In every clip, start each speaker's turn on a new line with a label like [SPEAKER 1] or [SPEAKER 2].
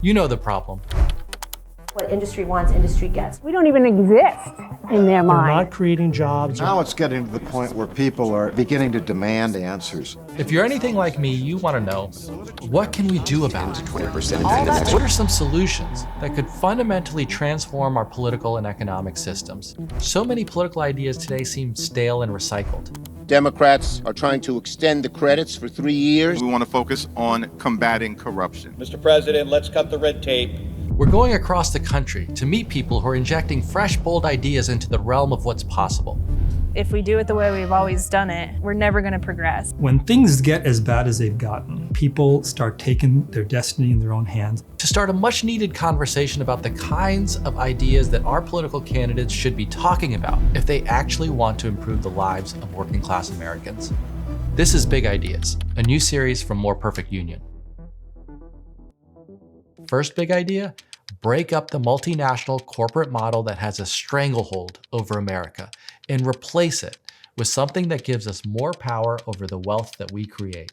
[SPEAKER 1] You know the problem.
[SPEAKER 2] What industry wants, industry gets.
[SPEAKER 3] We don't even exist in their mind.
[SPEAKER 4] They're not creating jobs.
[SPEAKER 5] Now it's getting to the point where people are beginning to demand answers.
[SPEAKER 1] If you're anything like me, you want to know, what can we do about it?
[SPEAKER 6] 20%
[SPEAKER 1] What are some solutions that could fundamentally transform our political and economic systems? So many political ideas today seem stale and recycled.
[SPEAKER 7] Democrats are trying to extend the credits for 3 years.
[SPEAKER 8] We want to focus on combating corruption.
[SPEAKER 9] Mr. President, let's cut the red tape.
[SPEAKER 1] We're going across the country to meet people who are injecting fresh, bold ideas into the realm of what's possible.
[SPEAKER 10] If we do it the way we've always done it, we're never going to progress.
[SPEAKER 4] When things get as bad as they've gotten, people start taking their destiny in their own hands.
[SPEAKER 1] To start a much needed conversation about the kinds of ideas that our political candidates should be talking about if they actually want to improve the lives of working class Americans. This is Big Ideas, a new series from More Perfect Union. First big idea, break up the multinational corporate model that has a stranglehold over America and replace it with something that gives us more power over the wealth that we create.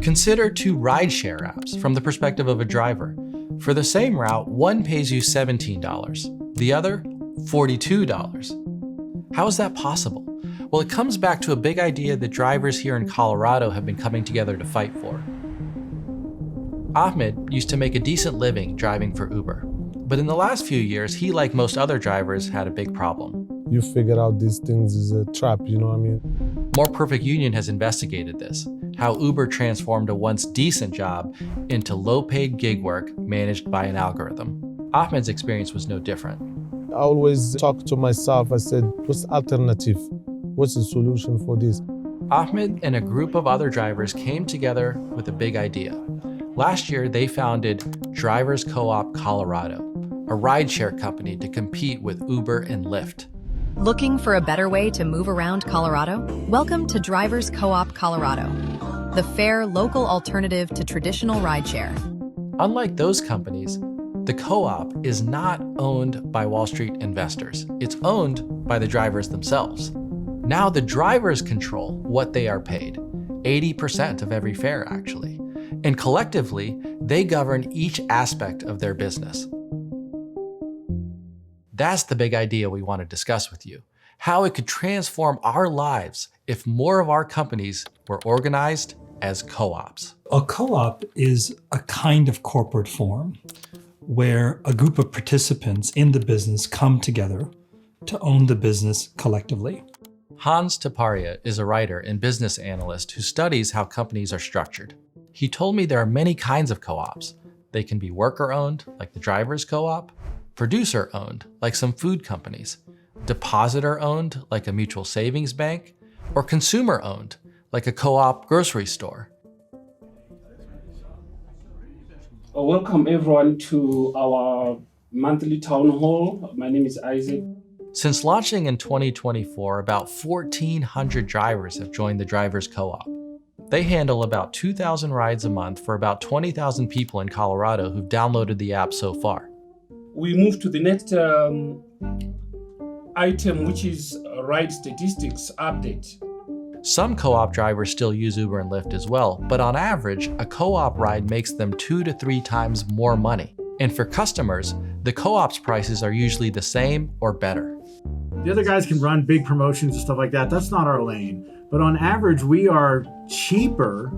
[SPEAKER 1] Consider two rideshare apps from the perspective of a driver. For the same route, one pays you $17, the other $42. How is that possible? Well, it comes back to a big idea that drivers here in Colorado have been coming together to fight for. Ahmed used to make a decent living driving for Uber, but in the last few years, he, like most other drivers, had a big problem.
[SPEAKER 11] You figure out these things is a trap, you know what I mean?
[SPEAKER 1] More Perfect Union has investigated this, how Uber transformed a once decent job into low-paid gig work managed by an algorithm. Ahmed's experience was no different.
[SPEAKER 11] I always talk to myself, I said, what's the alternative? What's the solution for this?
[SPEAKER 1] Ahmed and a group of other drivers came together with a big idea. Last year, they founded Drivers Co-op Colorado, a rideshare company to compete with Uber and Lyft.
[SPEAKER 12] Looking for a better way to move around Colorado? Welcome to Drivers Co-op Colorado, the fair local alternative to traditional rideshare.
[SPEAKER 1] Unlike those companies, the co-op is not owned by Wall Street investors. It's owned by the drivers themselves. Now the drivers control what they are paid, 80% of every fare actually. And collectively, they govern each aspect of their business. That's the big idea we want to discuss with you, how it could transform our lives if more of our companies were organized as co-ops.
[SPEAKER 4] A co-op is a kind of corporate form where a group of participants in the business come together to own the business collectively.
[SPEAKER 1] Hans Taparia is a writer and business analyst who studies how companies are structured. He told me there are many kinds of co-ops. They can be worker-owned, like the Drivers Co-op, producer-owned, like some food companies, depositor-owned, like a mutual savings bank, or consumer-owned, like a co-op grocery store.
[SPEAKER 13] Welcome everyone to our monthly town hall. My name is Isaac.
[SPEAKER 1] Since launching in 2024, about 1,400 drivers have joined the Drivers Co-op. They handle about 2,000 rides a month for about 20,000 people in Colorado who've downloaded the app so far.
[SPEAKER 13] We move to the next item, which is ride statistics update.
[SPEAKER 1] Some co-op drivers still use Uber and Lyft as well, but on average, a co-op ride makes them 2 to 3 times more money. And for customers, the co-op's prices are usually the same or better.
[SPEAKER 14] The other guys can run big promotions and stuff like that. That's not our lane. But on average, we are cheaper,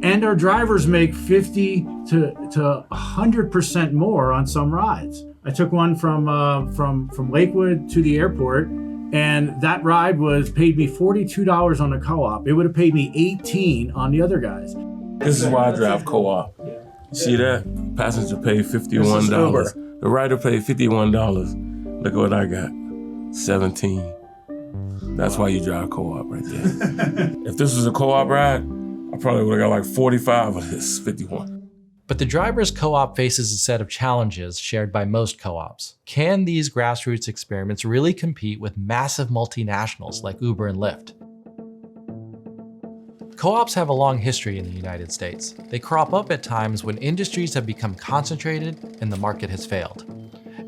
[SPEAKER 14] and our drivers make 50 to 100% more on some rides. I took one from Lakewood to the airport, and that ride paid me $42 on the co-op. It would have paid me $18 on the other guys.
[SPEAKER 15] This is why I drive co-op. You see that? Passenger paid $51. The rider paid $51. Look what I got, $17. That's why you drive co-op right there. If this was a co-op ride, I probably would have got like 45 of this 51.
[SPEAKER 1] But the Drivers Co-op faces a set of challenges shared by most co-ops. Can these grassroots experiments really compete with massive multinationals like Uber and Lyft? Co-ops have a long history in the United States. They crop up at times when industries have become concentrated and the market has failed.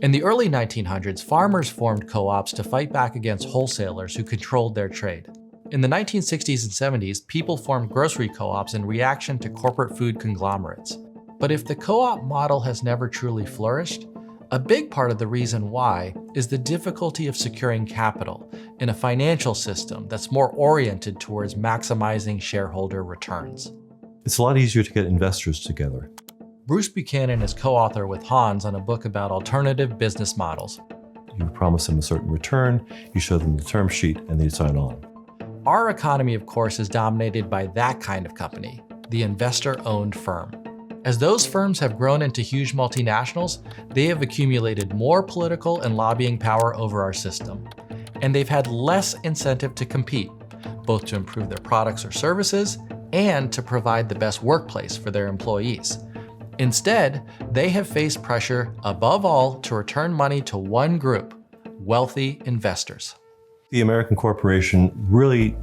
[SPEAKER 1] In the early 1900s, farmers formed co-ops to fight back against wholesalers who controlled their trade. In the 1960s and 70s, people formed grocery co-ops in reaction to corporate food conglomerates. But if the co-op model has never truly flourished, a big part of the reason why is the difficulty of securing capital in a financial system that's more oriented towards maximizing shareholder returns.
[SPEAKER 6] It's a lot easier to get investors together.
[SPEAKER 1] Bruce Buchanan is co-author with Hans on a book about alternative business models.
[SPEAKER 6] You promise them a certain return, you show them the term sheet, and they sign on.
[SPEAKER 1] Our economy, of course, is dominated by that kind of company, the investor-owned firm. As those firms have grown into huge multinationals, they have accumulated more political and lobbying power over our system. And they've had less incentive to compete, both to improve their products or services and to provide the best workplace for their employees. Instead, they have faced pressure, above all, to return money to one group, wealthy investors.
[SPEAKER 6] The American corporation really,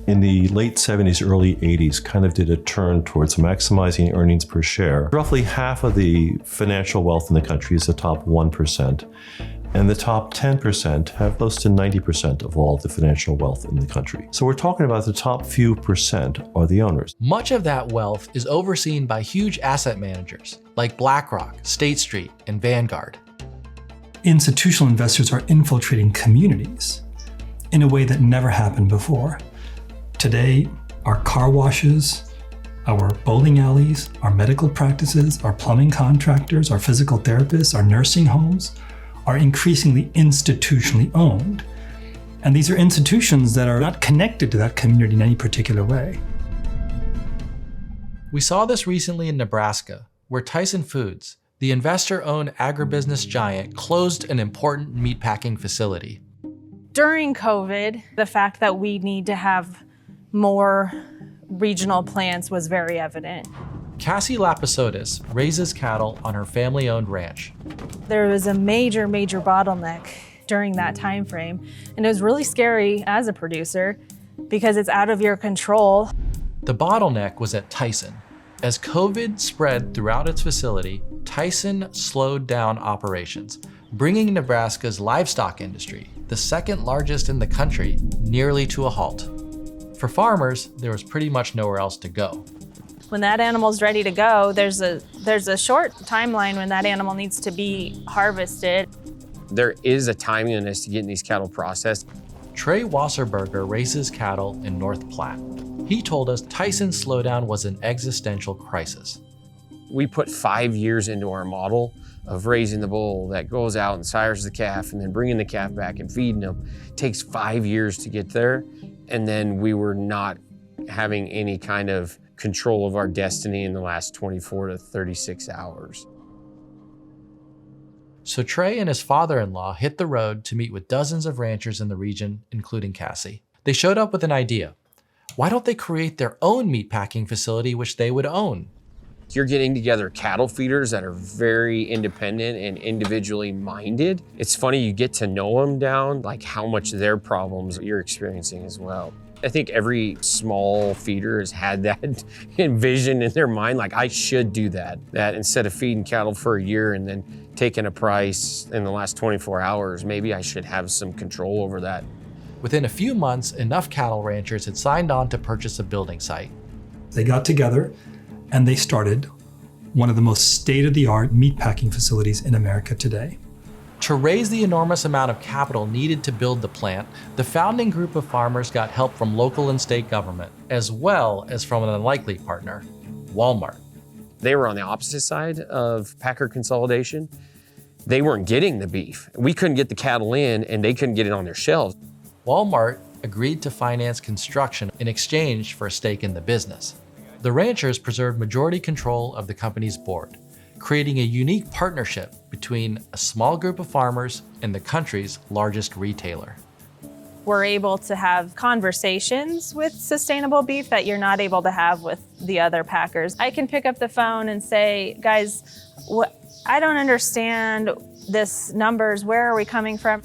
[SPEAKER 6] in the late 70s, early 80s, kind of did a turn towards maximizing earnings per share. Roughly half of the financial wealth in the country is the top 1%, and the top 10% have close to 90% of all the financial wealth in the country. So we're talking about the top few percent are the owners.
[SPEAKER 1] Much of that wealth is overseen by huge asset managers like BlackRock, State Street, and Vanguard.
[SPEAKER 4] Institutional investors are infiltrating communities in a way that never happened before. Today, our car washes, our bowling alleys, our medical practices, our plumbing contractors, our physical therapists, our nursing homes are increasingly institutionally owned. And these are institutions that are not connected to that community in any particular way.
[SPEAKER 1] We saw this recently in Nebraska, where Tyson Foods, the investor-owned agribusiness giant, closed an important meatpacking facility.
[SPEAKER 10] During COVID, the fact that we need to have more regional plants was very evident.
[SPEAKER 1] Cassie Lapisotis raises cattle on her family-owned ranch.
[SPEAKER 10] There was a major bottleneck during that time frame, and it was really scary as a producer because it's out of your control.
[SPEAKER 1] The bottleneck was at Tyson. As COVID spread throughout its facility, Tyson slowed down operations, bringing Nebraska's livestock industry, the second largest in the country, nearly to a halt. For farmers, there was pretty much nowhere else to go.
[SPEAKER 10] When that animal's ready to go, there's a short timeline when that animal needs to be harvested.
[SPEAKER 16] There is a timeliness to getting these cattle processed.
[SPEAKER 1] Trey Wasserberger raises cattle in North Platte. He told us Tyson's slowdown was an existential crisis.
[SPEAKER 16] We put 5 years into our model of raising the bull that goes out and sires the calf and then bringing the calf back and feeding them. It takes 5 years to get there. And then we were not having any kind of control of our destiny in the last 24 to 36 hours.
[SPEAKER 1] So Trey and his father-in-law hit the road to meet with dozens of ranchers in the region, including Cassie. They showed up with an idea. Why don't they create their own meatpacking facility which they would own?
[SPEAKER 16] You're getting together cattle feeders that are very independent and individually minded. It's funny, you get to know them down, like how much their problems you're experiencing as well. I think every small feeder has had that envision in their mind, like I should do that. That instead of feeding cattle for a year and then taking a price in the last 24 hours, maybe I should have some control over that.
[SPEAKER 1] Within a few months, enough cattle ranchers had signed on to purchase a building site.
[SPEAKER 4] They got together and they started one of the most state-of-the-art meatpacking facilities in America today.
[SPEAKER 1] To raise the enormous amount of capital needed to build the plant, the founding group of farmers got help from local and state government, as well as from an unlikely partner, Walmart.
[SPEAKER 16] They were on the opposite side of packer consolidation. They weren't getting the beef. We couldn't get the cattle in and they couldn't get it on their shelves.
[SPEAKER 1] Walmart agreed to finance construction in exchange for a stake in the business. The ranchers preserved majority control of the company's board, creating a unique partnership between a small group of farmers and the country's largest retailer.
[SPEAKER 10] We're able to have conversations with sustainable beef that you're not able to have with the other packers. I can pick up the phone and say, guys, I don't understand this numbers. Where are we coming from?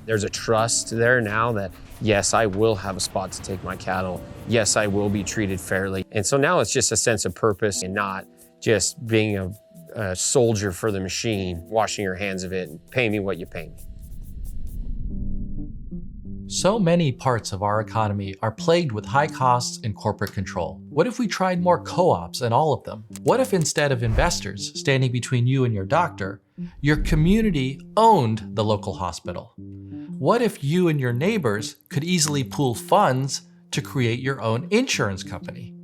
[SPEAKER 16] There's a trust there now that, yes, I will have a spot to take my cattle. Yes, I will be treated fairly. And so now it's just a sense of purpose and not just being a soldier for the machine, washing your hands of it and pay me what you pay me.
[SPEAKER 1] So many parts of our economy are plagued with high costs and corporate control. What if we tried more co-ops in all of them? What if instead of investors standing between you and your doctor, your community owned the local hospital? What if you and your neighbors could easily pool funds to create your own insurance company?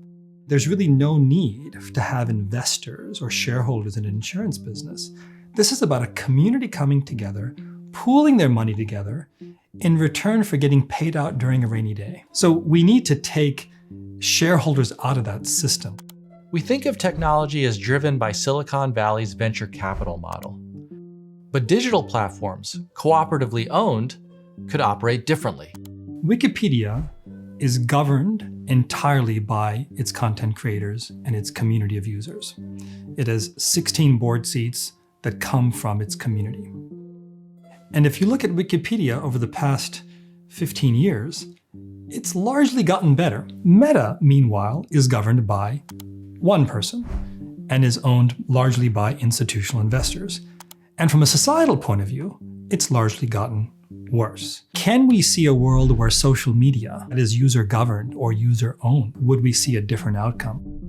[SPEAKER 4] There's really no need to have investors or shareholders in an insurance business. This is about a community coming together, pooling their money together in return for getting paid out during a rainy day. So we need to take shareholders out of that system.
[SPEAKER 1] We think of technology as driven by Silicon Valley's venture capital model. But digital platforms, cooperatively owned, could operate differently.
[SPEAKER 4] Wikipedia is governed entirely by its content creators and its community of users. It has 16 board seats that come from its community. And if you look at Wikipedia over the past 15 years, it's largely gotten better. Meta, meanwhile, is governed by one person and is owned largely by institutional investors. And from a societal point of view, it's largely gotten worse. Can we see a world where social media is user-governed or user-owned? Would we see a different outcome?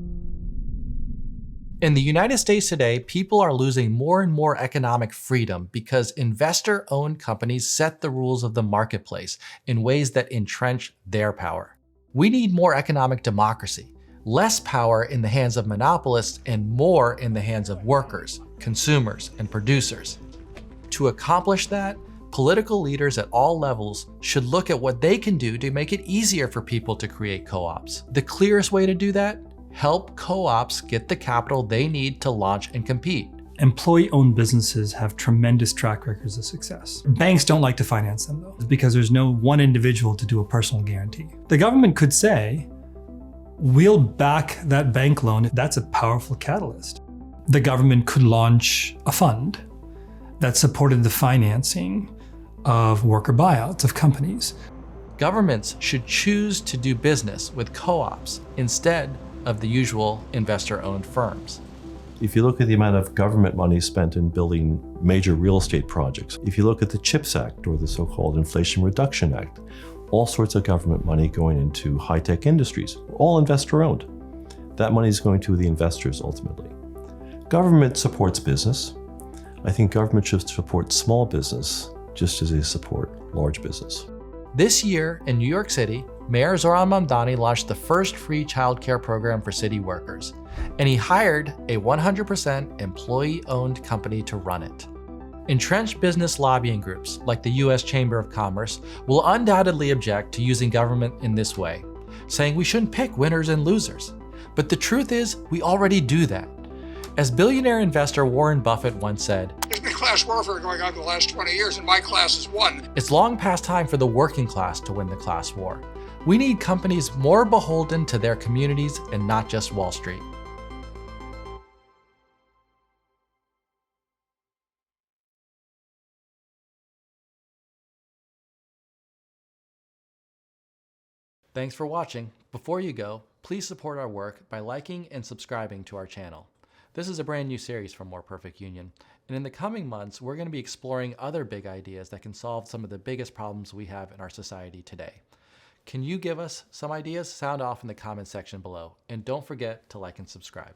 [SPEAKER 1] In the United States today, people are losing more and more economic freedom because investor-owned companies set the rules of the marketplace in ways that entrench their power. We need more economic democracy, less power in the hands of monopolists and more in the hands of workers, consumers, and producers. To accomplish that, political leaders at all levels should look at what they can do to make it easier for people to create co-ops. The clearest way to do that? Help co-ops get the capital they need to launch and compete.
[SPEAKER 4] Employee-owned businesses have tremendous track records of success. Banks don't like to finance them though, because there's no one individual to do a personal guarantee. The government could say, we'll back that bank loan. That's a powerful catalyst. The government could launch a fund that supported the financing of worker buyouts of companies.
[SPEAKER 1] Governments should choose to do business with co-ops instead of the usual investor-owned firms.
[SPEAKER 6] If you look at the amount of government money spent in building major real estate projects, if you look at the CHIPS Act or the so-called Inflation Reduction Act, all sorts of government money going into high-tech industries, all investor-owned. That money is going to the investors ultimately. Government supports business. I think government should support small business just as they support large business.
[SPEAKER 1] This year in New York City, Mayor Zohran Mamdani launched the first free childcare program for city workers, and he hired a 100% employee-owned company to run it. Entrenched business lobbying groups like the US Chamber of Commerce will undoubtedly object to using government in this way, saying we shouldn't pick winners and losers. But the truth is, we already do that. As billionaire investor Warren Buffett once said,
[SPEAKER 17] "There's been class warfare going on for the last 20 years, and my class has won."
[SPEAKER 1] It's long past time for the working class to win the class war. We need companies more beholden to their communities and not just Wall Street. Thanks for watching. Before you go, please support our work by liking and subscribing to our channel. This is a brand new series from More Perfect Union, and in the coming months, we're going to be exploring other big ideas that can solve some of the biggest problems we have in our society today. Can you give us some ideas? Sound off in the comments section below, and don't forget to like and subscribe.